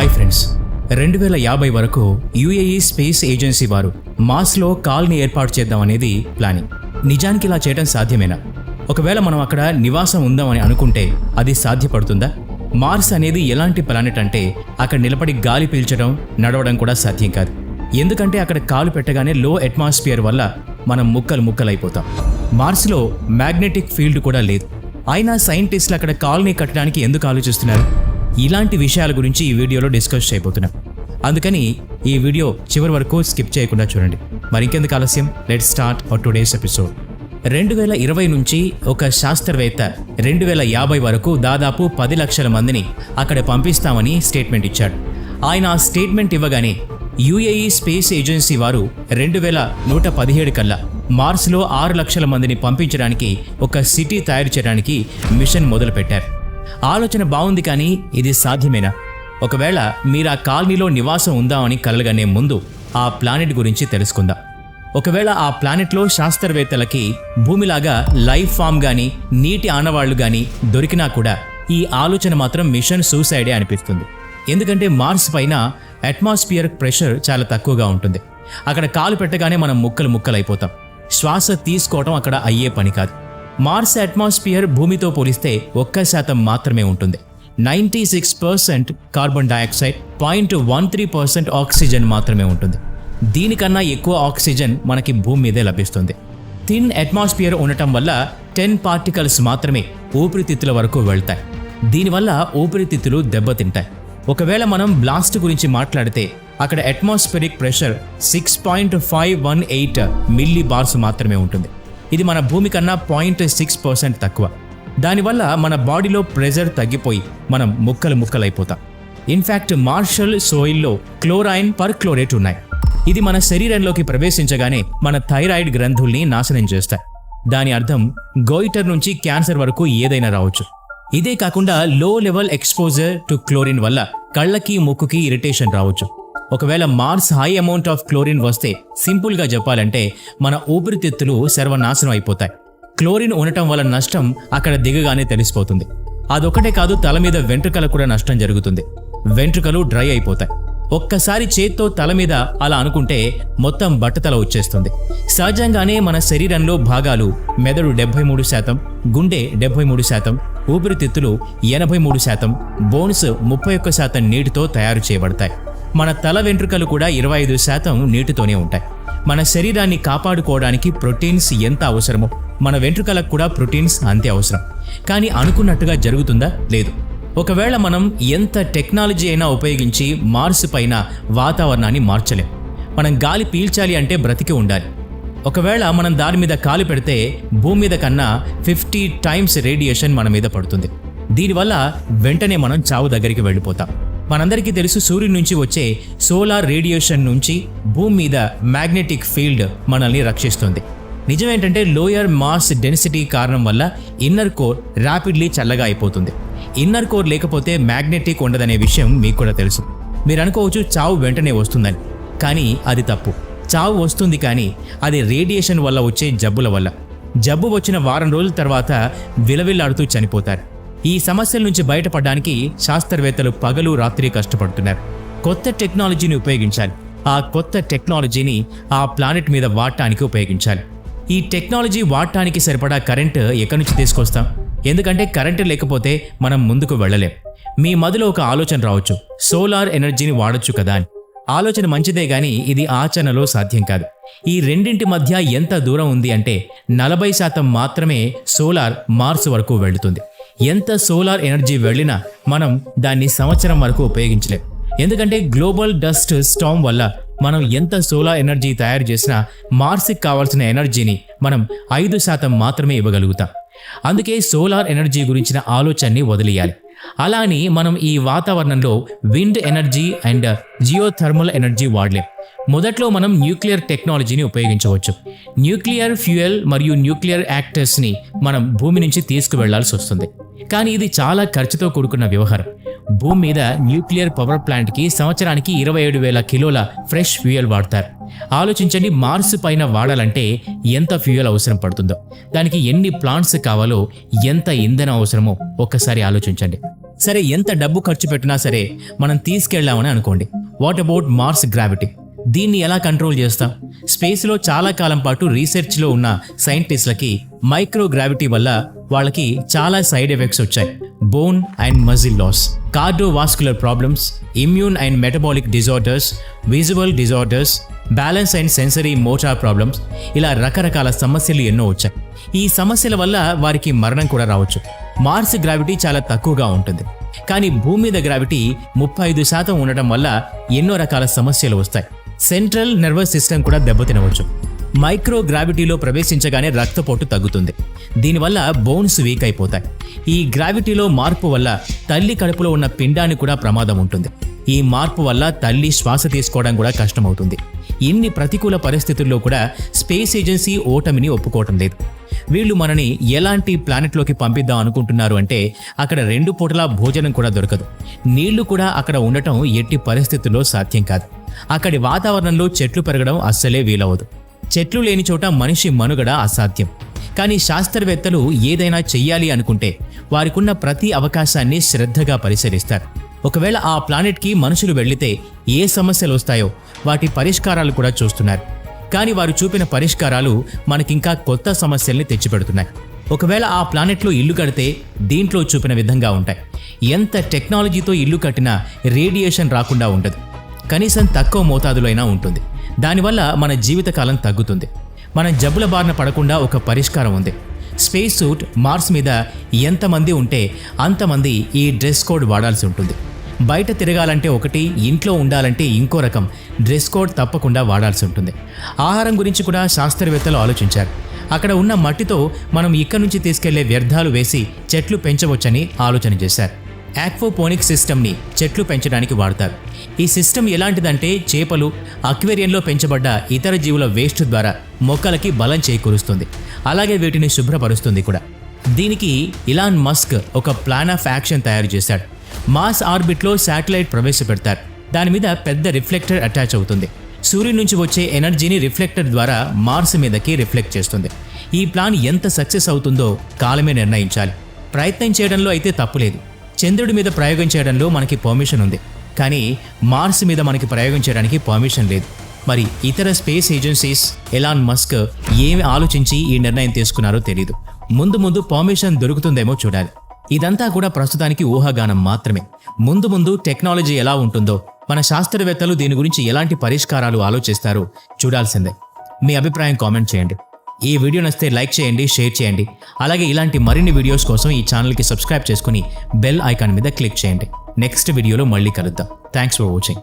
Hi friends, 2050 వరకు UAE space agency వారు మార్స్లో colony ఏర్పాటు చేద్దాం అనేది ప్లానింగ్. నిజానికి ఇలా చేయడం సాధ్యమేనా? ఒకవేళ మనం అక్కడ నివాసం ఉందామని అనుకుంటే అది సాధ్యపడుతుందా? మార్స్ అనేది ఎలాంటి ప్లానెట్ అంటే అక్కడ నిలబడి గాలి పీల్చడం, నడవడం కూడా సాధ్యం కాదు. ఎందుకంటే అక్కడ కాలు పెట్టగానే లో అట్మాస్ఫియర్ వల్ల మనం ముక్కలైపోతాం. మార్స్లో మ్యాగ్నెటిక్ ఫీల్డ్ కూడా లేదు. అయినా సైంటిస్టులు అక్కడ కాలనీ కట్టడానికి ఎందుకు ఆలోచిస్తున్నారు? ఇలాంటి విషయాల గురించి ఈ వీడియోలో డిస్కస్ చేయబోతున్నాం. అందుకని ఈ వీడియో చివరి వరకు స్కిప్ చేయకుండా చూడండి. మరి ఇంకెందుకు ఆలస్యం, let's start our today's episode. 2020 నుంచి ఒక శాస్త్రవేత్త 2050 వరకు దాదాపు 10 లక్షల మందిని అక్కడ పంపిస్తామని స్టేట్మెంట్ ఇచ్చాడు. ఆయన ఆ స్టేట్మెంట్ ఇవ్వగానే యుఏఈ స్పేస్ ఏజెన్సీ వారు 2117 కల్లా మార్స్లో 6 లక్షల మందిని పంపించడానికి ఒక సిటీ తయారు చేయడానికి మిషన్ మొదలుపెట్టారు. ఆలోచన బాగుంది, కానీ ఇది సాధ్యమేనా? ఒకవేళ మీరు ఆ కాలనీలో నివాసం ఉందామని కలగనే ముందు ఆ ప్లానెట్ గురించి తెలుసుకుందాం. ఒకవేళ ఆ ప్లానెట్లో శాస్త్రవేత్తలకి భూమిలాగా లైఫ్ ఫామ్ కానీ నీటి ఆనవాళ్లు కానీ దొరికినా కూడా ఈ ఆలోచన మాత్రం మిషన్ సూసైడే అనిపిస్తుంది. ఎందుకంటే మార్స్ పైన అట్మాస్ఫియర్ ప్రెషర్ చాలా తక్కువగా ఉంటుంది. అక్కడ కాలు పెట్టగానే మనం ముక్కలైపోతాం. శ్వాస తీసుకోవడం అక్కడ అయ్యే పని కాదు. మార్స్ అట్మాస్ఫియర్ భూమితో పోలిస్తే 1% మాత్రమే ఉంటుంది. 96% కార్బన్ డయాక్సైడ్, 0.13% ఆక్సిజన్ మాత్రమే ఉంటుంది. దీనికన్నా ఎక్కువ ఆక్సిజన్ మనకి భూమి మీదే లభిస్తుంది. థిన్ అట్మాస్ఫియర్ ఉండటం వల్ల 10 పార్టికల్స్ మాత్రమే ఊపిరితిత్తుల వరకు వెళ్తాయి. దీనివల్ల ఊపిరితిత్తులు దెబ్బతింటాయి. ఒకవేళ మనం బ్లాస్ట్ గురించి మాట్లాడితే అక్కడ అట్మాస్ఫియరిక్ ప్రెషర్ 6.518 మిల్లీ బార్స్ మాత్రమే ఉంటుంది. ఇది మన భూమి కన్నా 0.6% తక్కువ. దానివల్ల మన బాడీలో ప్రెషర్ తగ్గిపోయి మనం ముక్కలైపోతాం. ఇన్ఫ్యాక్ట్ మార్షల్ సోయిల్లో క్లోరైన్ పర్క్లోరేట్ ఉన్నాయి. ఇది మన శరీరంలోకి ప్రవేశించగానే మన థైరాయిడ్ గ్రంథుల్ని నాశనం చేస్తాయి. దాని అర్థం గోయిటర్ నుంచి క్యాన్సర్ వరకు ఏదైనా రావచ్చు. ఇదే కాకుండా లో లెవెల్ ఎక్స్పోజర్ టు క్లోరిన్ వల్ల కళ్ళకి ముక్కుకి ఇరిటేషన్ రావచ్చు. ఒకవేళ Mars high amount of chlorine వస్తే సింపుల్గా చెప్పాలంటే మన ఊపిరితిత్తులు సర్వనాశనం అయిపోతాయి. క్లోరిన్ ఉండటం వల్ల నష్టం అక్కడ దిగగానే తెలిసిపోతుంది. అదొకటే కాదు, తల మీద వెంట్రుకలకు కూడా నష్టం జరుగుతుంది. వెంట్రుకలు డ్రై అయిపోతాయి. ఒక్కసారి చేత్తో తల మీద అలా అనుకుంటే మొత్తం బట్టతల వచ్చేస్తుంది. సహజంగానే మన శరీరంలో భాగాలు మెదడు 73%, గుండె 73%, ఊపిరితిత్తులు 83%, బోన్స్ 31% నీటితో తయారు చేయబడతాయి. మన తల వెంట్రుకలు కూడా 25% నీటితోనే ఉంటాయి. మన శరీరాన్ని కాపాడుకోవడానికి ప్రోటీన్స్ ఎంత అవసరమో మన వెంట్రుకలకు కూడా ప్రోటీన్స్ అంతే అవసరం. కానీ అనుకున్నట్టుగా జరుగుతుందా? లేదు. ఒకవేళ మనం ఎంత టెక్నాలజీ అయినా ఉపయోగించి మార్స్ పైన వాతావరణాన్ని మార్చలేం. మనం గాలి పీల్చాలి అంటే బ్రతికి ఉండాలి. ఒకవేళ మనం దాని మీద కాలు పెడితే భూమి మీద కన్నా 50 టైమ్స్ రేడియేషన్ మన మీద పడుతుంది. దీనివల్ల వెంటనే మనం చావు దగ్గరికి వెళ్ళిపోతాం. మనందరికీ తెలుసు, సూర్యుడి నుంచి వచ్చే సోలార్ రేడియేషన్ నుంచి భూమి మీద మ్యాగ్నెటిక్ ఫీల్డ్ మనల్ని రక్షిస్తుంది. నిజమేంటంటే లోయర్ మాస్ డెన్సిటీ కారణం వల్ల ఇన్నర్ కోర్ ర్యాపిడ్లీ చల్లగా అయిపోతుంది. ఇన్నర్ కోర్ లేకపోతే మ్యాగ్నెటిక్ ఉండదనే విషయం మీకు కూడా తెలుసు. మీరు అనుకోవచ్చు చావు వెంటనే వస్తుందని, కానీ అది తప్పు. చావు వస్తుంది, కానీ అది రేడియేషన్ వల్ల వచ్చే జబ్బుల వల్ల. జబ్బు వచ్చిన వారం రోజుల తర్వాత విలవిల్లాడుతూ చనిపోతారు. ఈ సమస్యల నుంచి బయటపడడానికి శాస్త్రవేత్తలు పగలు రాత్రి కష్టపడుతున్నారు. కొత్త టెక్నాలజీని ఉపయోగించాలి. ఆ కొత్త టెక్నాలజీని ఆ ప్లానెట్ మీద వాడటానికి ఉపయోగించాలి. ఈ టెక్నాలజీ వాడటానికి సరిపడా కరెంటు ఎక్కడి నుంచి తీసుకొస్తాం? ఎందుకంటే కరెంటు లేకపోతే మనం ముందుకు వెళ్ళలేం. మీ మదిలో ఒక ఆలోచన రావచ్చు, సోలార్ ఎనర్జీని వాడొచ్చు కదా అని. ఆలోచన మంచిదే, కానీ ఇది ఆచరణలో సాధ్యం కాదు. ఈ రెండింటి మధ్య ఎంత దూరం ఉంది అంటే 40% మాత్రమే సోలార్ మార్స్ వరకు వెళుతుంది. ఎంత సోలార్ ఎనర్జీ వెళ్ళినా మనం దాన్ని సంవత్సరం వరకు ఉపయోగించలేం. ఎందుకంటే గ్లోబల్ డస్ట్ స్టార్మ్ వల్ల మనం ఎంత సోలార్ ఎనర్జీ తయారు చేసినా మార్స్కి కావాల్సిన ఎనర్జీని మనం 5% మాత్రమే ఇవ్వగలుగుతాం. అందుకే సోలార్ ఎనర్జీ గురించిన ఆలోచనని వదిలేయాలి. అలా అని మనం ఈ వాతావరణంలో wind energy and geothermal energy వాడలేం. మొదట్లో మనం న్యూక్లియర్ టెక్నాలజీని ఉపయోగించవచ్చు. న్యూక్లియర్ ఫ్యూయల్ మరియు న్యూక్లియర్ యాక్టర్స్ని మనం భూమి నుంచి తీసుకువెళ్లాల్సి వస్తుంది. కానీ ఇది చాలా ఖర్చుతో కూడుకున్న వ్యవహారం. భూమి మీద న్యూక్లియర్ పవర్ ప్లాంట్కి సంవత్సరానికి 27,000 కిలోల ఫ్రెష్ ఫ్యూయల్ వాడతారు. ఆలోచించండి, మార్స్ పైన వాడాలంటే ఎంత ఫ్యూయల్ అవసరం పడుతుందో, దానికి ఎన్ని ప్లాంట్స్ కావాలో, ఎంత ఇంధనం అవసరమో ఒక్కసారి ఆలోచించండి. సరే, ఎంత డబ్బు ఖర్చు పెట్టినా సరే మనం తీసుకెళ్లామని అనుకోండి. What about Mars gravity? దీన్ని ఎలా కంట్రోల్ చేస్తాం? స్పేస్లో చాలా కాలం పాటు రీసెర్చ్లో ఉన్న సైంటిస్టులకి మైక్రో గ్రావిటీ వల్ల వాళ్ళకి చాలా సైడ్ ఎఫెక్ట్స్ వచ్చాయి. Bone and muscle loss, cardiovascular problems, immune and metabolic disorders, visual disorders, balance and sensory motor problems, ఇలా రకరకాల సమస్యలు ఎన్నో వచ్చాయి. ఈ సమస్యల వల్ల వారికి మరణం కూడా రావచ్చు. మార్స్ గ్రావిటీ చాలా తక్కువగా ఉంటుంది, కానీ భూమి మీద గ్రావిటీ 35% ఉండటం వల్ల ఎన్నో రకాల సమస్యలు వస్తాయి. సెంట్రల్ నర్వస్ సిస్టమ్ కూడా దెబ్బతినవచ్చు. మైక్రో గ్రావిటీలో ప్రవేశించగానే రక్తపోటు తగ్గుతుంది. దీనివల్ల బోన్స్ వీక్ అయిపోతాయి. ఈ గ్రావిటీలో మార్పు వల్ల తల్లి కడుపులో ఉన్న పిండానికి కూడా ప్రమాదం ఉంటుంది. ఈ మార్పు వల్ల తల్లి శ్వాస తీసుకోవడం కూడా కష్టమవుతుంది. ఇన్ని ప్రతికూల పరిస్థితుల్లో కూడా స్పేస్ ఏజెన్సీ ఓటమిని ఒప్పుకోవటం లేదు. వీళ్ళు మనని ఎలాంటి ప్లానెట్లోకి పంపిద్దాం అనుకుంటున్నారు అంటే అక్కడ 2 పూటలా భోజనం కూడా దొరకదు. నీళ్లు కూడా అక్కడ ఉండటం ఎట్టి పరిస్థితుల్లో సాధ్యం కాదు. అక్కడి వాతావరణంలో చెట్లు పెరగడం అస్సలే వీలవదు. చెట్లు లేని చోట మనిషి మనుగడ అసాధ్యం. కానీ శాస్త్రవేత్తలు ఏదైనా చెయ్యాలి అనుకుంటే వారికున్న ప్రతి అవకాశాన్ని శ్రద్ధగా పరిశీలిస్తారు. ఒకవేళ ఆ ప్లానెట్కి మనుషులు వెళ్లితే ఏ సమస్యలు వస్తాయో వాటి పరిష్కారాలు కూడా చూస్తున్నారు. కానీ వారు చూపిన పరిష్కారాలు మనకింకా కొత్త సమస్యల్ని తెచ్చిపెడుతున్నాయి. ఒకవేళ ఆ ప్లానెట్లో ఇల్లు కడితే దీంట్లో చూపిన విధంగా ఉంటాయి. ఎంత టెక్నాలజీతో ఇల్లు కట్టినా రేడియేషన్ రాకుండా ఉండదు. కనీసం తక్కువ మోతాదులో అయినా ఉంటుంది. దానివల్ల మన జీవితకాలం తగ్గుతుంది. మనం జబ్బుల బారిన పడకుండా ఒక పరిష్కారం ఉంది. స్పేస్ సూట్ మార్స్ మీద ఎంతమంది ఉంటే అంతమంది ఈ డ్రెస్ కోడ్ వాడాల్సి ఉంటుంది. బయట తిరగాలంటే ఒకటి, ఇంట్లో ఉండాలంటే ఇంకో రకం డ్రెస్ కోడ్ తప్పకుండా వాడాల్సి ఉంటుంది. ఆహారం గురించి కూడా శాస్త్రవేత్తలు ఆలోచించారు. అక్కడ ఉన్న మట్టితో మనం ఇక్కడి నుంచి తీసుకెళ్లే వ్యర్థాలు వేసి చెట్లు పెంచవచ్చని ఆలోచన చేశారు. ఆక్వాపోనిక్ సిస్టమ్ని చెట్లు పెంచడానికి వాడతారు. ఈ సిస్టమ్ ఎలాంటిదంటే చేపలు, అక్వేరియంలో పెంచబడ్డ ఇతర జీవుల వేస్ట్ ద్వారా మొక్కలకి బలం చేకూరుస్తుంది. అలాగే వీటిని శుభ్రపరుస్తుంది కూడా. దీనికి ఇలాన్ మస్క్ ఒక ప్లాన్ ఆఫ్ యాక్షన్ తయారు చేశాడు. మార్స్ ఆర్బిట్లో శాటిలైట్ ప్రవేశపెడతారు. దాని మీద పెద్ద రిఫ్లెక్టర్ అటాచ్ అవుతుంది. సూర్యుడి నుంచి వచ్చే ఎనర్జీని రిఫ్లెక్టర్ ద్వారా మార్స్ మీదకి రిఫ్లెక్ట్ చేస్తుంది. ఈ ప్లాన్ ఎంత సక్సెస్ అవుతుందో కాలమే నిర్ణయించాలి. ప్రయత్నం చేయడంలో అయితే తప్పులేదు. చంద్రుడి మీద ప్రయోగం చేయడంలో మనకి పర్మిషన్ ఉంది, కానీ మార్స్ మీద మనకి ప్రయోగం చేయడానికి పర్మిషన్ లేదు. మరి ఇతర స్పేస్ ఏజెన్సీస్, ఎలాన్ మస్క్ ఏమి ఆలోచించి ఈ నిర్ణయం తీసుకున్నారో తెలియదు. ముందు పర్మిషన్ దొరుకుతుందేమో చూడాలి. ఇదంతా కూడా ప్రస్తుతానికి ఊహాగానం మాత్రమే. ముందు టెక్నాలజీ ఎలా ఉంటుందో, మన శాస్త్రవేత్తలు దీని గురించి ఎలాంటి పరిష్కారాలు ఆలోచిస్తారో చూడాల్సిందే. మీ అభిప్రాయం కామెంట్ చేయండి. ఈ వీడియో నచ్చితే లైక్ చేయండి, షేర్ చేయండి. అలాగే ఇలాంటి మరిన్ని వీడియోస్ కోసం ఈ ఛానల్కి సబ్స్క్రైబ్ చేసుకుని బెల్ ఐకాన్ మీద క్లిక్ చేయండి. నెక్స్ట్ వీడియోలో మళ్ళీ కలుద్దాం. Thanks for watching.